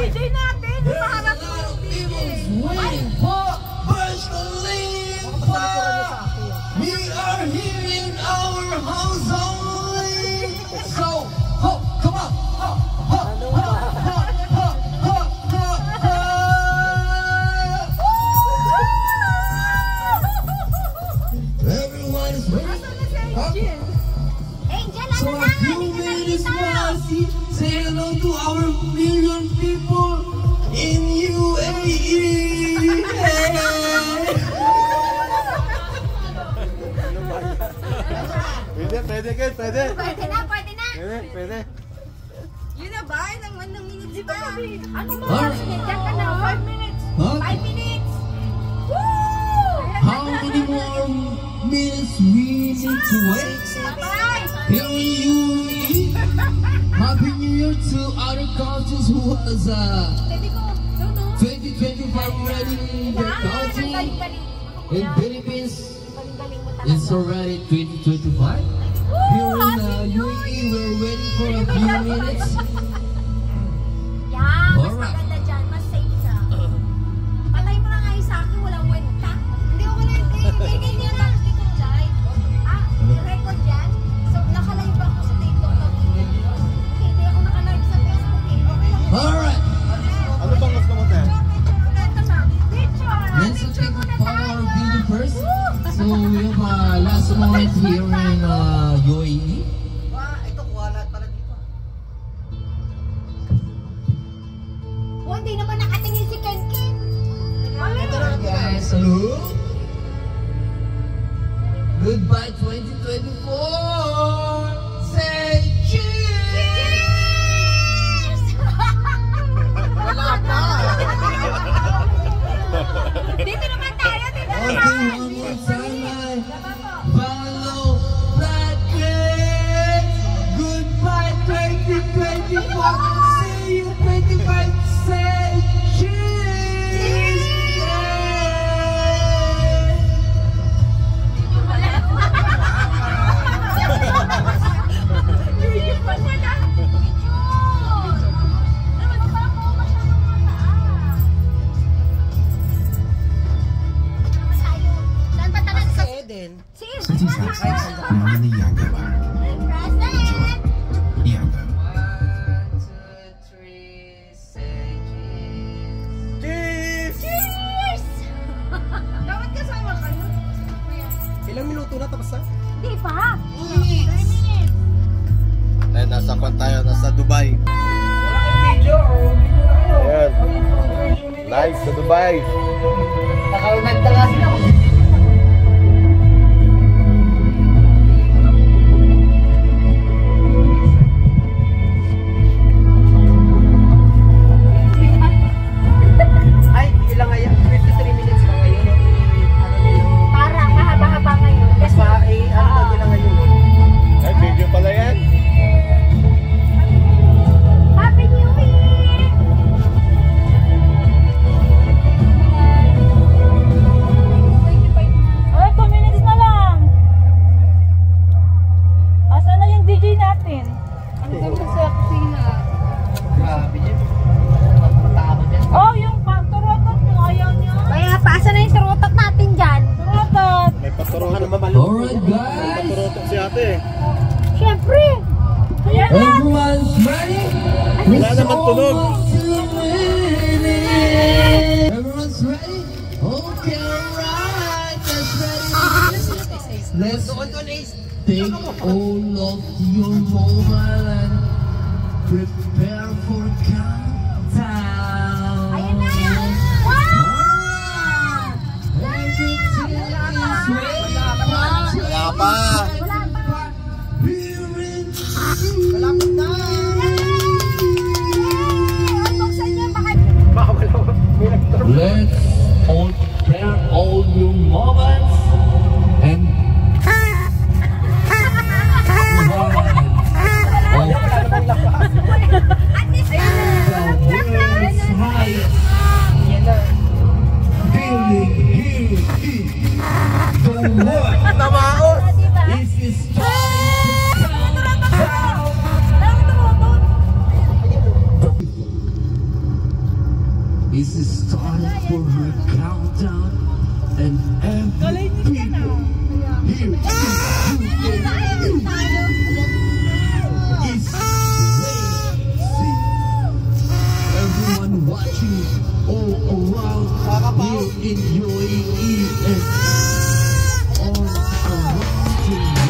DJ natin. Maharap yung DJ. We are here in our house only. So, come on. Everyone is ready. So a few minutes more, say hello to our million people in UAE. Pwede. Pwede na. Yun na ba? Nang minutes ba? Ano ba? Diyan ka na. 5 minutes. 5 minutes. Woo! How many more minutes we need to wait? Here in UAE. Happy New Year to other countries who has 2025 already in their country. In Philippines, it's already 2025. Here in UAE, we're waiting for a few minutes. Yeah, mas maganda dyan. Mas safe siya. Patay mo na nga yung sa akin. Walang wenta. Hindi ako na yung ganyan na. Record yan? So, naka-live ako sa TikTok. Hindi ako naka-live sa Facebook. Okay lang. Alright. Ano bang gusto mo tayo? Let's take a power video first. So we have a last moment here in UAE. Ito, kuwalat pala dito. Hindi naman nakatingin si Ken Ken. Guys, hello. Goodbye 2024. Say cheers. Wala pa. Dito naman tayo. Okay, one more time. Follow that grace. Goodbye 2024. See you 25. Say cheers. Now in the Yaga bar. Yaga. 1, 2, 3, say cheers. Cheers! Dapat kasama ka nun. Ilang minuto na tapos na? Di pa. 3 minutes. Eh, nasa kwan tayo, nasa Dubai. Ayan. Nice, sa Dubai. Nagtanga sila. Alright guys, si ate. Siyempre. everyone's ready? Wala naman tunog. Everyone's ready? Okay, alright, that's ready. Let's take all of your mobile and prepare for countdown. Ayan na yan. Everything is ready. Wala pa. Malapit na. Let's all prepare all your mobiles and is starting for her countdown, and every people here is waiting. Everyone watching all around here in UAE and all around the world.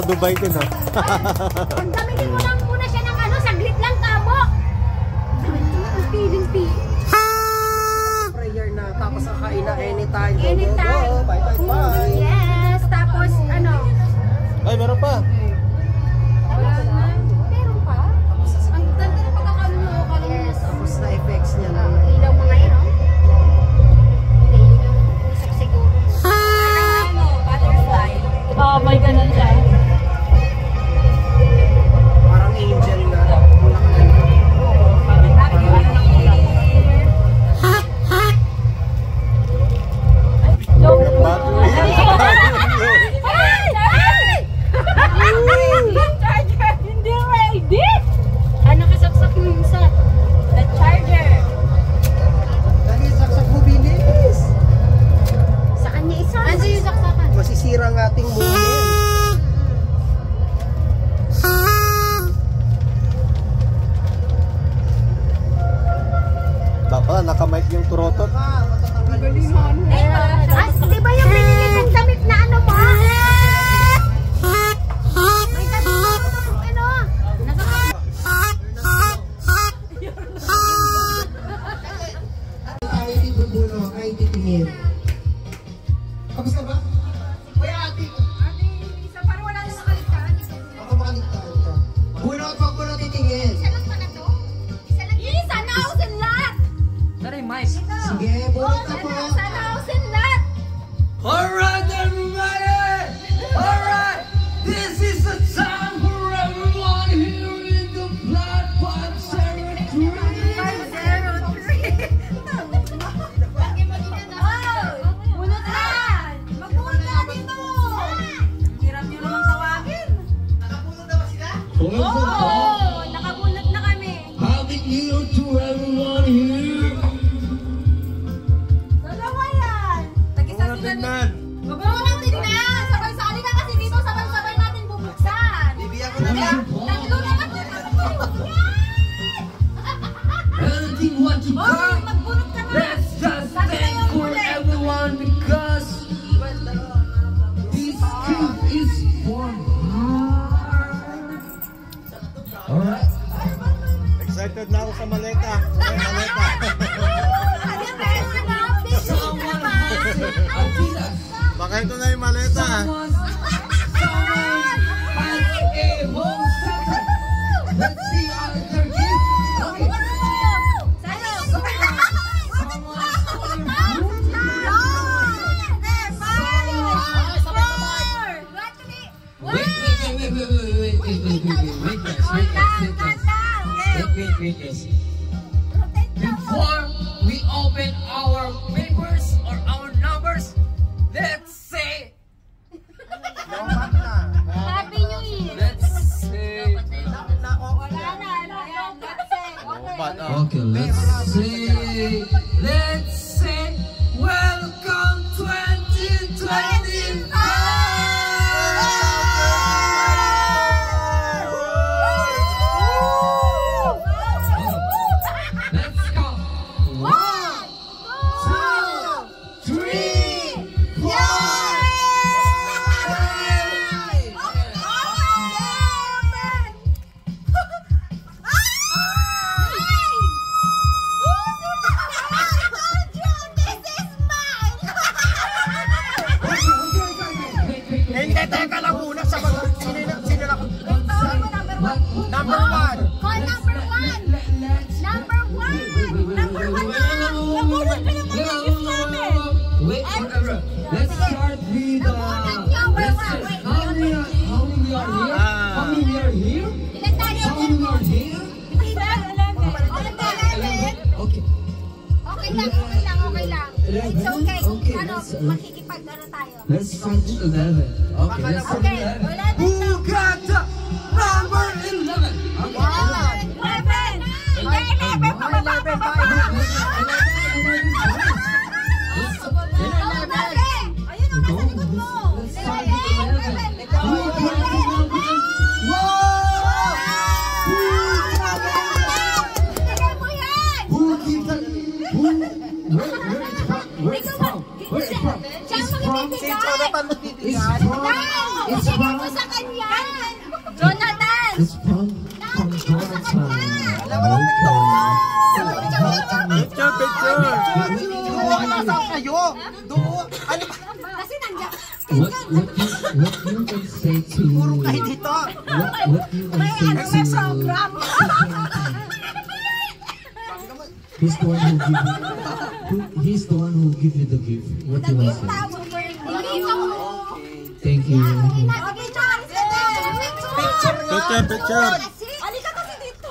Dubai din ha. Pagdamitin mo lang muna siya ng ano, saglit lang kamo. Feeling. Prayer na, tapos kakain na anytime. Anytime. Go, bye. Yes, tapos ano. Ay, meron pa. Wala na. Meron pa? Ang ganda na pagkakaluno. Yes, tapos na effects niya na. Ilaw mga yun, no? Hindi, yun yung usap siguro. Ano, butterfly. Oh, may ganun siya. Parang angel na. Ano kasaksak mo yung isa? The charger. Dali, saksak mo bilis. Sa kanya isa. Ano yung saksakan? Masisira ang ating moment. Dapat nakamike yung turotot. Di ba yung binili kong damit na ano mo? May damit mo ano? Tayo dito puno ay titingin. Kamusta ba? Kuya ate. Isa parang wala na nakaligtaan. Ako makaligtaan ka. Puno at pag puno titingin. Isa lang pala to? Isa lang. Sana ako sin lahat. Sige, puno ka po. Sana ako sin lahat. Alright, everybody! Alright! This is the time for everyone here in the Blood 503! 503. Bunot na! Magbunot na dito! Hirap nyo namang tawagin. Oo! Nakabunot na kami. Happy New Year to everyone here! Dalawa yan! Tag-isa sila Tingnan. Huwag mo nang tingnan! Sabay-sali ka kasi dito, sabay-sabay natin bubuksan! Bibigyan ko na lang. Tatlo na lang! Anything what you Oh, got? magbunot ka na! Let's just thank for everyone because this gift is for her. Alright? Excited na ako sa maleta. Ay, maleta. Ano ba yung ano? Update na naman! Adidas. Baka ito na yung maleta. Someone has a home secret. Let's see other gift. Okay. Wait, guys. Before we open our papers or our numbers, let's say, Happy New Year! let's say, okay, let's say, welcome 2025! Let's go! 1, 2, 3, 4! Hindi, teka lang muna sa mga sino na Number 1. Call number 1! Number 1! Number 1 na! Nabunot ka naman yung gift namin! Wait, forever. Let's start with Nabunot niyo! Wait, how many we are here? How many we are here? ilan tayo? How many we are here? 11? Okay. Okay lang. It's okay. Okay, Ano, let's, makikipag ano tayo. Let's start with 11. Okay, let's start Okay, with 11. 11 Who lang. got the number 11? Okay. 11! Hindi, 11 pa ba? Ayun ang nasa likod mo. 11! Tignan mo yan! Who keeps the where it's from? Where it's from? Siya ang magbibigay. Si Jonathan It's magbibigay. from Dahil, it's bigay from mo sa kanya. from Jonathan. Picture, picture. Kayo. Doon. Ano ba? Kasi nandiyan. What you can say to Puro kayo dito. what you can say to he's the one who give you the gift. What you want to say? Thank you. Picture nga. Picture, picture. Alika kasi dito.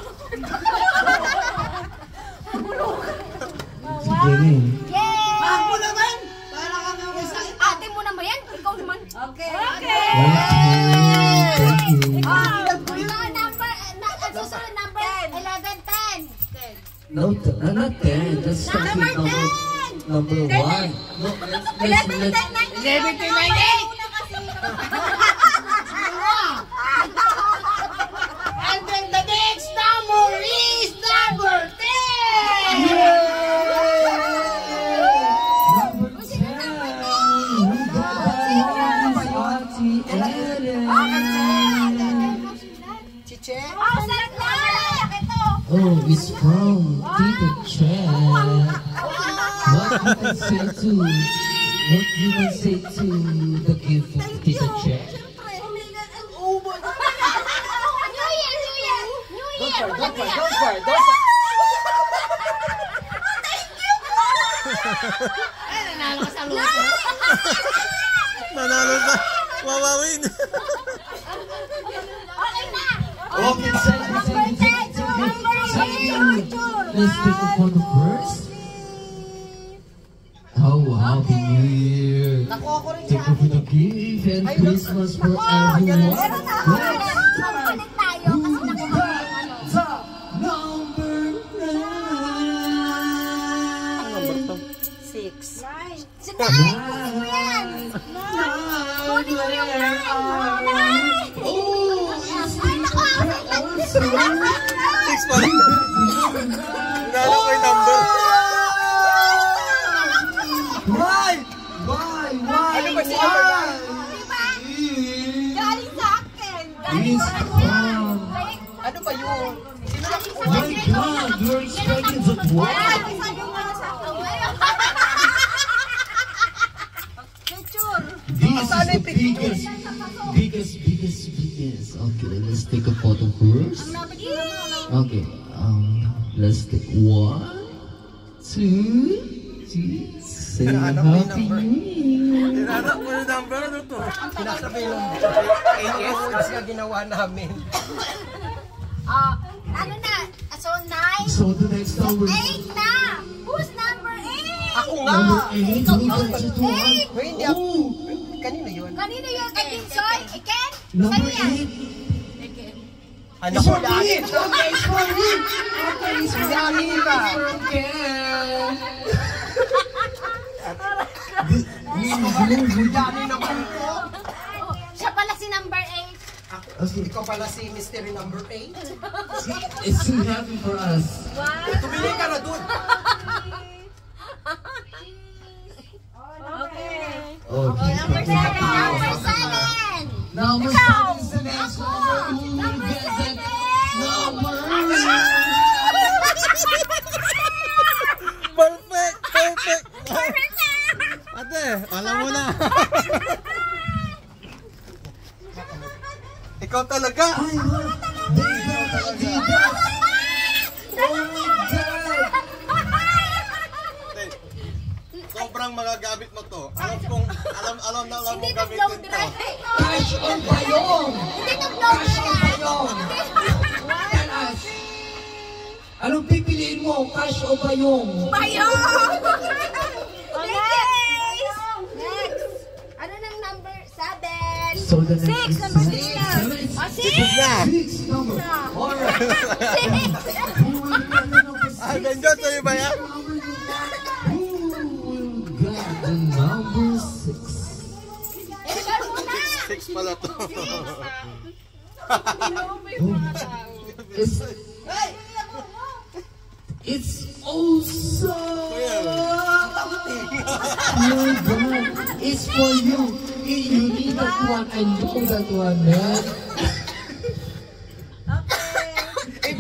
Sige. Yay! Ako naman. Para ka nga may sakit. Ate mo naman yan. Ikaw naman. Okay. Okay. Thank you. Susunod number 11, 10. No, not 10. That's something number 1. No, let's 11, 10, 9, 11, 10, 9, 8. And then the next number is number 10. Number 10. Chiche. Oh, sarap na! Ito. Oh, it's from Tita Chat. What you can say to the gift of Tita Chat? Don't cry. Ay, nanalo ka sa luto. Nanalo sa wawawin. Okay na. Okay, let's take a photo first. Oh, Happy New Year. Nakuha ko rin Take siya. a photo gift and Christmas for everyone. Meron na ako. Magpalit tayo kasi nakuha ko yung ano. Number 9. 6. Kunin mo yan. Kunin mo yung nine. Oh, Ay, naku. Six pala. Nanalo ko yung number. Why? Ano ba siya? Diba? Galing sa akin. Galing It's sa from... akin. Ano ba yun? My God, you're expecting the what? This is the biggest. Okay, let's take a photo first. Okay, let's take 1, 2, 3. Say Happy New Year. Nanalo ko yung number. Ano to? Sinasabi yung AS na ginawa namin. Ano na? So, 9. So the next number is 8 na. Who's number 8? Ako nga. number 8. Ikaw Who yun. got you to 8. Wait, hindi ako. Oh, Kanino yun? Kanino yun? Kay Kinsoy? Iken? number Sa'yo yan? 8. Ano ko lagi? Okay, it's for me. Okay, it's for Dami ka. Dami naman ko. Siya pala si number 8. Ikaw pala si mystery number 8. It's too happy for us. Tumili ka na dun. Okay. Number 7. Number 7 is the next one. Who will Number get that 7. number? Perfect! Ate, alam mo na. Ikaw talaga. I love Adidas. Oh my God. Sobrang magagamit mo to. Alam na Hindi mo to gamitin blow to. dry. Cash on Bayong. Hindi to blow dry. Tell us. Anong pipiliin mo? Cash o Bayong? Bayong! Next! Ano nang number 7? So the next is Number 6 na. Oh, 6! 6 number. Alright. 6! Who will get the number 6? Ah, ganyan sa'yo ba yan? Who will get the number 6? Ikaw muna! 6 pala to. It's awesome! My God, it's for you. You need that one. I know that one, man.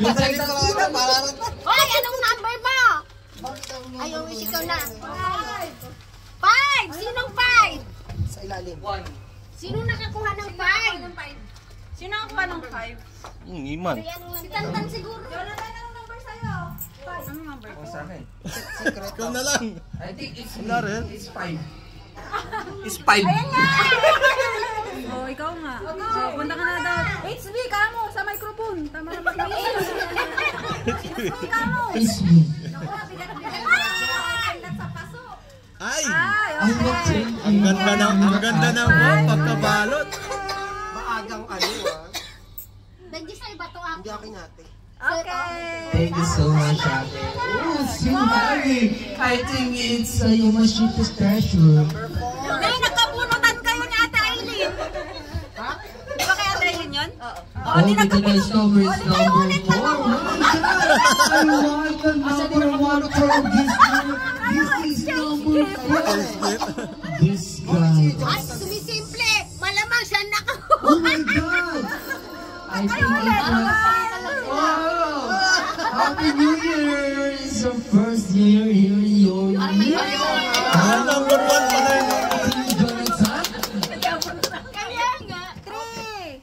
Pinsahin ko lang ito, para rin. Hoy, anong number mo? Ayaw, ikaw na. 5! Sinong 5? Sa ilalim. Sinong nakakuha ng 5? Sino ang kuha ng 5? Iman. Si Tantan siguro. Anong number sa'yo? Anong number ko? Sa akin. Ikaw na lang. I think it's Wala rin. it's 5. It's 5. Oh, ikaw nga. So, punta ka na daw. HB, kamo, sa microphone. Tama na microphone. HB, kamo. It's me. Ay! I will take Ang ganda ng pagkabalot. Maagang ano Nandiyan sa iba to ah. Hindi akin natin. Okay. Thank you so much, Ate. Oh, so happy. I think it's my cheapest treasure. Hey, nagkabunutan kayo ni Ate Aileen. Di ba kay Ate Aileen yun? Oh, because this number is number 4. Oh my God! I want the number 1 from this number. This is number 4. This guy. Ay, sumisimple. Malamang siya nakakuha. Oh my God! I think it's wow! Happy New Year! It's your first year here in your year. Number 1 pala yun. Jonathan? Kaya nga. 3!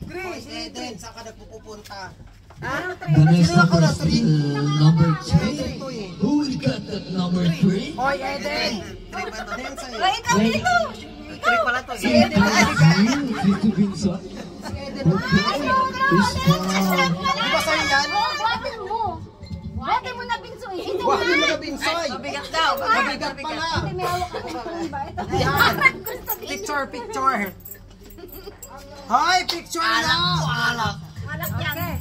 Chris, Eden, saan ka nagpupunta? The next number is number 3. Who will get that number 3? Hoy, Eden! Trip ba ito din sa'yo? Ay, ikaw dito. Trip pala to. Si Eden Dito Vincent? Is Di ba sa'yo yan? Buhatin mo. Buhatin mo na binsoy. Ito Wah, hindi mo nga. na binsoy. Mabigat daw. Mabigat pala. Hindi, may hawak ako. Ano ba? Ito. Gusto din. Picture. Hoy, picture na! Alak. Malak yan. okay!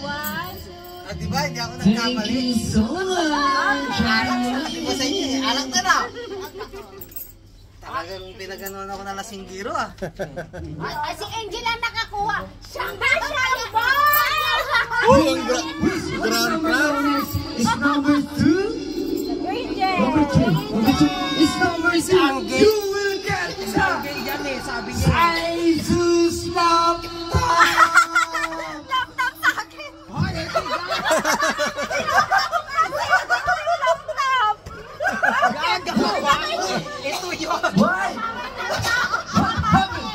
1, 2. Di ba, hindi ako Thank nagkamali. you so much! Di ba sa inyo eh? Alak na na. Talagang pinaganon ako na lasinggiro ah. Si Angel ang nakakuha. Siya nga siya yung boy! Ang grand prize. It's number 2? Number 2. Number 2. It's number 2. You will get Sabi yan eh, sabi niya. Jesus laptop! Laptop sa akin! Hoy, ito gaga ka ba? Ito yun. What? What happened?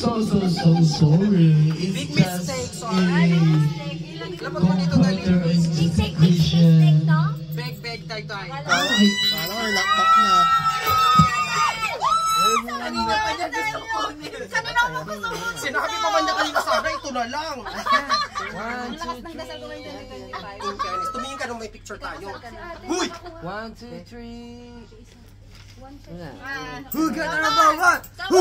Oh, so sorry. It's Big just mistake, a sorry. Lapag mo dito dali. computer Take, execution. no? Beg, tay. Ay, Paano ko yung laptop na? Kanina pa niya gusto ko. Kanina mo gusto mo. Sinabi pa man niya kanina sana, ito na lang. 1, 2, 3. Dasal ko ngayon 2025. In fairness, tumingin ka nung may picture tayo. Huy! 1, 2, 3. Who got the number 1? Who?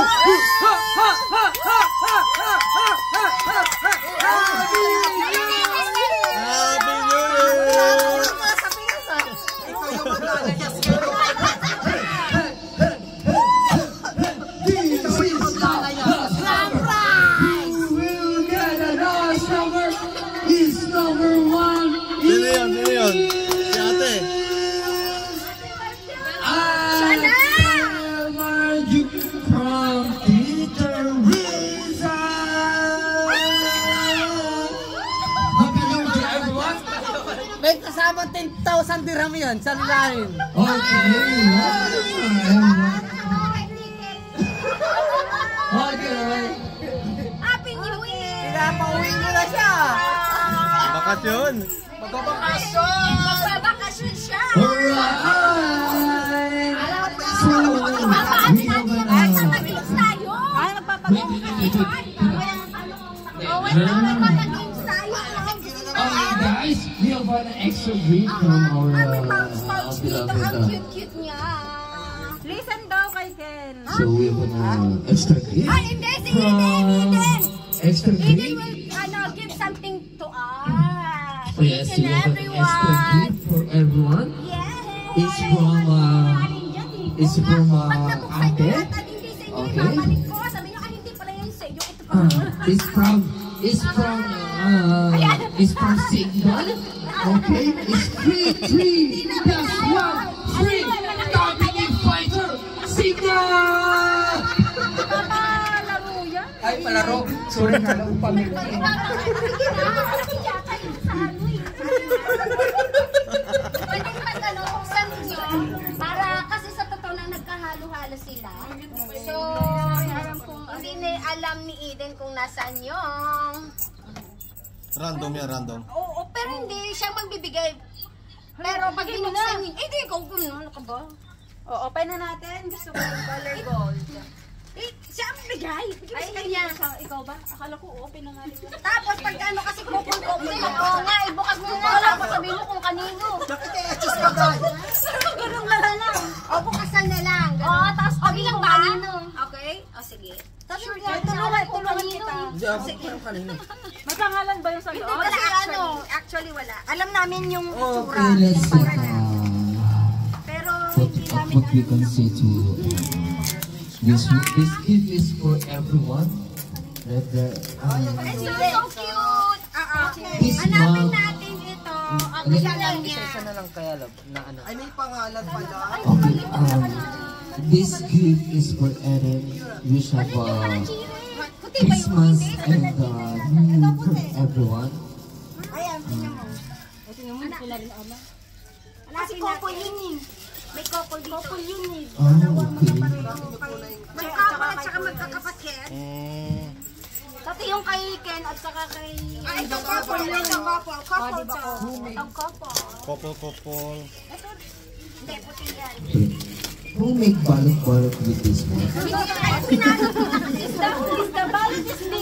Happy New Year! Ikaw yung maglalayas kayo. This is the prize! Who will get a nice number? Is number 1. Sino yun? Si ate. I am you from Peter Rizal. Happy New Year to everyone. May kasama 10,000 dirham yun sa lahin. Okay. Okay. Happy New Year! Pinapauwi mo na siya. Bakasyon. Magbabakasyon. Magbabakasyon siya! Alright. So, we have Magpapagames tayo! Ay, magpapagawa. Magpapagames tayo! Okay guys, we have an extra drink from our May pouch dito. Ang beloved. cute-cute niya. Listen daw kay Ken. So we have an extra drink Ay, hindi! Si Eden! extra Eden drink. will give something to us. Oh, yes, Each we and have an extra everyone. gift for everyone. Yes! It's from it's from Ate. Okay. It's from Signal. Okay. It's 3 plus 1 free. Family Fighter Signal. Papalaro yan. Ay, palaro. Sorry na lang, pamilya. Pwede magtanong kung saan nyo, para kasi sa totoo lang nagkahalo-halo sila. So, hindi na alam ni Eden kung nasaan yung... Random yan, random. Oo, pero hindi siya magbibigay. Pero pag binuksan niyo, hindi, ikaw ano ka ba? O, open na natin. Gusto ko yung color gold. Eh, siya ang bigay. Bigay sa kanya. Ikaw ba? Akala ko open na nga rin. Tapos pag ano kasi kupul-kupul, oo nga, ibukas mo nga. Tapos sabihin mo kung kanino. Bakit i-adjust ka dahil? Ganun na lang. O, bukasan na lang. Oo, tapos sabihin mo kanino. Okay? O, sige. Sure, tulungan kita. Hindi ako parang kanino. May pangalan ba yung sa loob? Wala, actually wala. Alam namin yung itsura. Okay, let's see. Pero hindi namin What we can say to this gift is for everyone. That It's so cute. This Hanapin month- natin ito. Ang pangalan niya. Isa na lang kaya love na ano. Ay, may pangalan pala. okay, this gift is for Eden. Wish have Christmas and New Year for everyone. Ayan, tingnan mo. Tingnan mo, sila rin ama. Kasi couple yun eh. May couple dito. Couple yun eh. Okay. Mag-couple at saka magkakapatid. Pati yung kay Ken at saka kay... Ay, ito couple yun. Ito couple. Couple to. Ang couple. Couple. Hindi, puti yan. Who make balot with this one? Ay, pinalo ko na kasi. Is the ballot is me.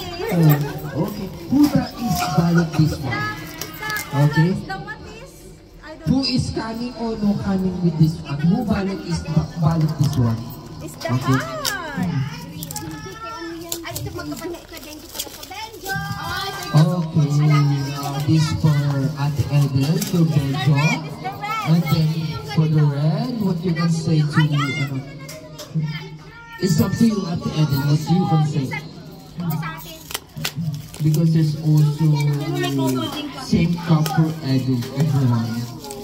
Okay. Who is balot this one? Okay. The what is? I don't Who is coming or no coming with this one? Who balot this one? Is the Okay. heart. Ay, ito magkapatid ka Benjo pala sa Benjo. Okay. This for Ate Eden, to Benjo. And then for the red, what you can say to it's up to you, Ate Eden, what you can say. Because there's also same cup for everyone.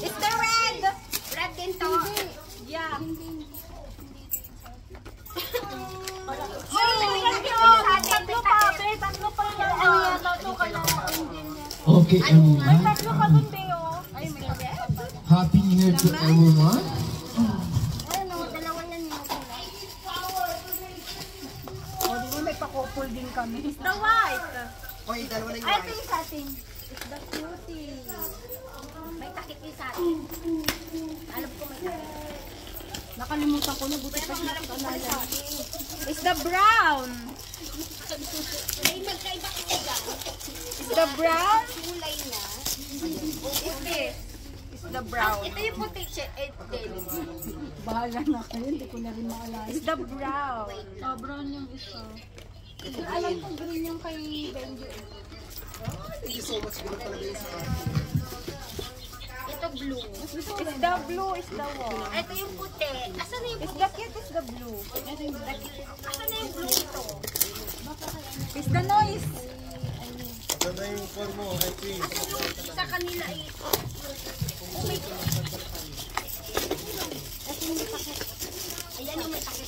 It's the red. Red din to. Yeah. Tatlo pa. Tatlo pa yan. Tatlo ka na. Okay, everyone. Tatlo ka dun, Beo. Ay, may red. Happy New Year to everyone. Ayun o, dalawa yan yung O, di ba may pa-couple din kami? Is the white. Oy, dalawa na yung Ay, ito white. yung sa atin. Is the cutie. May takip yung sa atin. Alam ko may takip. Nakalimutan ko na, buti pa siya nakalala. Is the brown. Ay, magkaiba ko dyan. Is the brown. Kulay na. Is this. Is the brown. Ito yung puti. Bahala na kayo, hindi ko na rin maalala. Is the brown. Oh, brown yung isa. Alam ko green yung kay Benjo. Thank you so much. Ganun talaga yung sa akin. Ito blue. Is the blue, is the one. Ito yung puti. Asan na yung Is puti? the cute, is the blue. Asan na yung blue ito? Is the noise. Ito na yung form mo, I think. Sa kanila ay... Ayan yung may takip.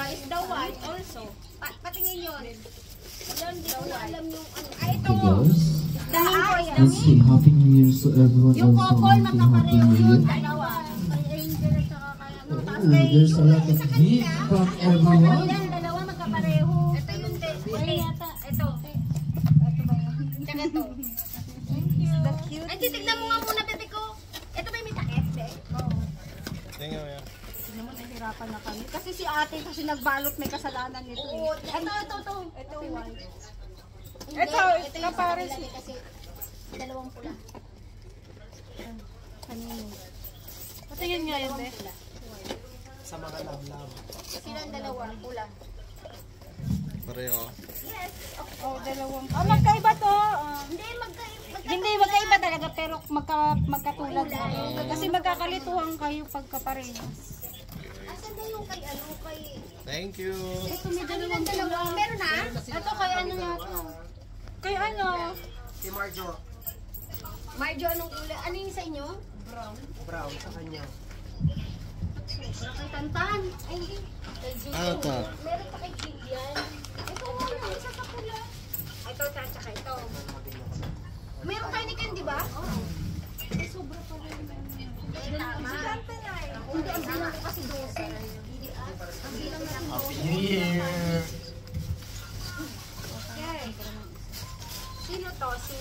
Is the white also. Patingin yun. Alam, di ko na alam yung ano. Ay, ito. Okay, guys. Dahil ko yan. Let's say Happy New Year to everyone. Yung Also, couple, say Happy magkapareho New yun. Year. Dalawa. Kay Angel at saka kay ano. Tapos Oh, kay there's a lot of gift from everyone. Yan, dalawa magkapareho. Ito yung puti. Ito. Tsaka ito. The cute. Ay, titignan mo nga muna, bebe ko. Ito ba yung may takip, be? Tingnan mo yan. Naman nahirapan na kami. Kasi si ate kasi nagbalot may kasalanan nito. Oo. Eh. Ito. Ito white. Hindi, Ito, yung kapares. nilagay kasi dalawang pula. Kanino? Patingin nga yun, be. Sa mga love-love. Silang dalawa, pula. Pareho. Yes. Oh, dalawang. Oh, magkaiba to. Hindi, Magkaiba talaga pero magkatulad na. Kasi magkakalituhan kayo pagkaparehas. Asan na yung kay ano, kay... Thank you. Ito may Kanilang dalawa. Meron na? Ito kay ano nga to? Kay ano? Si Marjo. Marjo, anong kulay? Ano yung sa inyo? Brown sa kanya. Kay Tantan. Ay, hindi. Kay Gio. Ano to? Meron pa kay Gio yan. Ito, wala. Isa sa pula. Ito, tsaka ito. Meron kayo ni Ken, di ba? Oo. Ay, sobra pa rin. Tama. Hindi, ang bilang ko kasi 12. Ang bilang na lang 12. Yeah. Okay. Sino to? Si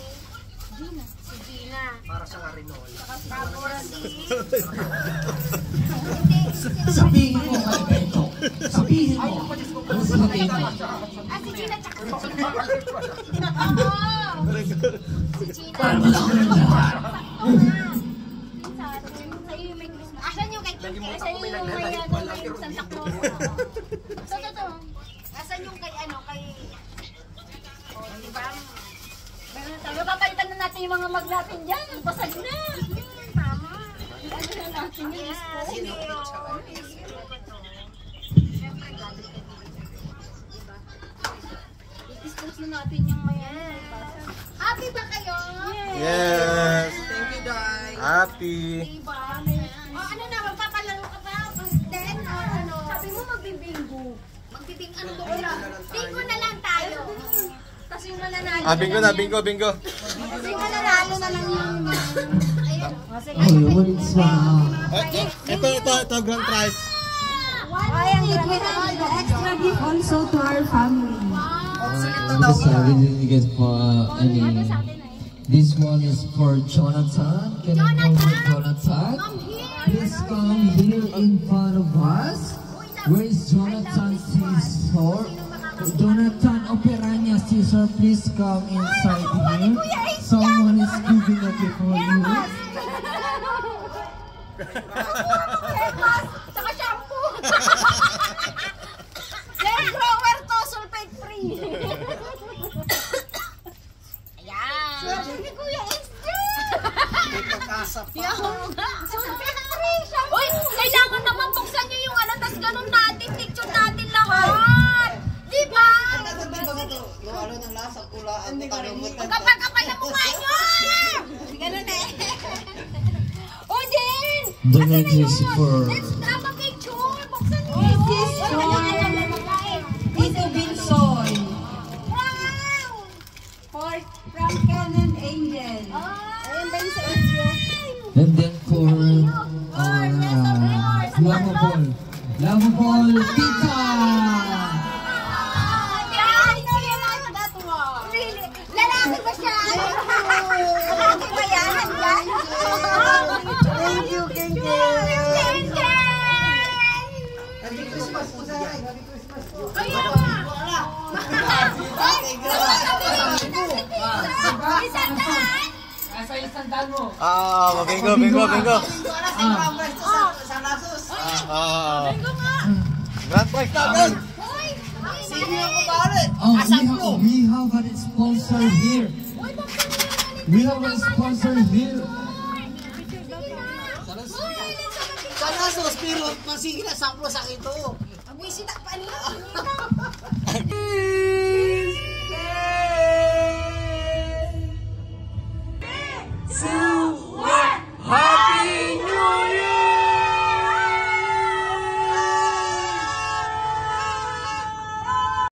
Gina. Si Gina. Para sa Marinol. Tapos si... Sabihin mo kay Bento. Sabihin mo. Ano sabihin mo? Ah, si Gina tsaka si Gina. Oo. Si Gina. Para malaman ng lahat. Sa'yo yung may Christmas. Asan yung kay Kim? Asan yung may Santa Claus? Ito. Asan yung kay ano? Kay... Oh, di ba? Tayo, papalitan na natin yung mga mag natin dyan. Basag na. Tama. Ano na natin yung Sino? siyempre, galing ka dito. Diba? I-distance na natin yung mayan. Happy ba kayo? Yes! Thank you, Day. Happy! Diba? O ano na, magpapalaro ka ba? Then, ano? Sabi mo magbibingo. Magbibing ano ba? Bingo na lang tayo. Tapos yung mananalo. Ah, bingo na, bingo. Kasi mananalo na lang yung... Ayun. Oh, what's Ito, grand prize. The extra gift also to our family. Basta we didn't get for any. This one is for Jonathan. Can I call for Jonathan? Please come here in front of us. Where is Jonathan Caesar? Jonathan Operanya Caesar, please come inside here. Someone is giving a gift for you. Saka shampoo. Hair grower to, sulfate free. Ayan. Sabi Kuya Esther. May pag-asa pa. Sulfate free shampoo. Uy, kailangan naman buksan nyo yung ano, tas ganun natin, picture natin lahat. Diba? Yung ano ng lasa, pulaan. Kapag kapal na mukha nyo. Ganun eh. O din. Donate this for. Let's grab a picture. Buksan nyo. This is Tito Binsoy. Wow. From Ken and Angel. Ayan ba yung sa inyo? And then for our lovable Tita. Lalaki ba siya? Lalaki ba yan? Thank you, Ken. Happy Christmas po sa akin. Happy Christmas po. Ayan ba? Bingo. Sa Lasos. Grand prize natin! Sige ako balik. We have a sponsor here. We have a sponsor here. Sa Lasos, pero masige na samplo sa akin to. Ang wisita pa nila.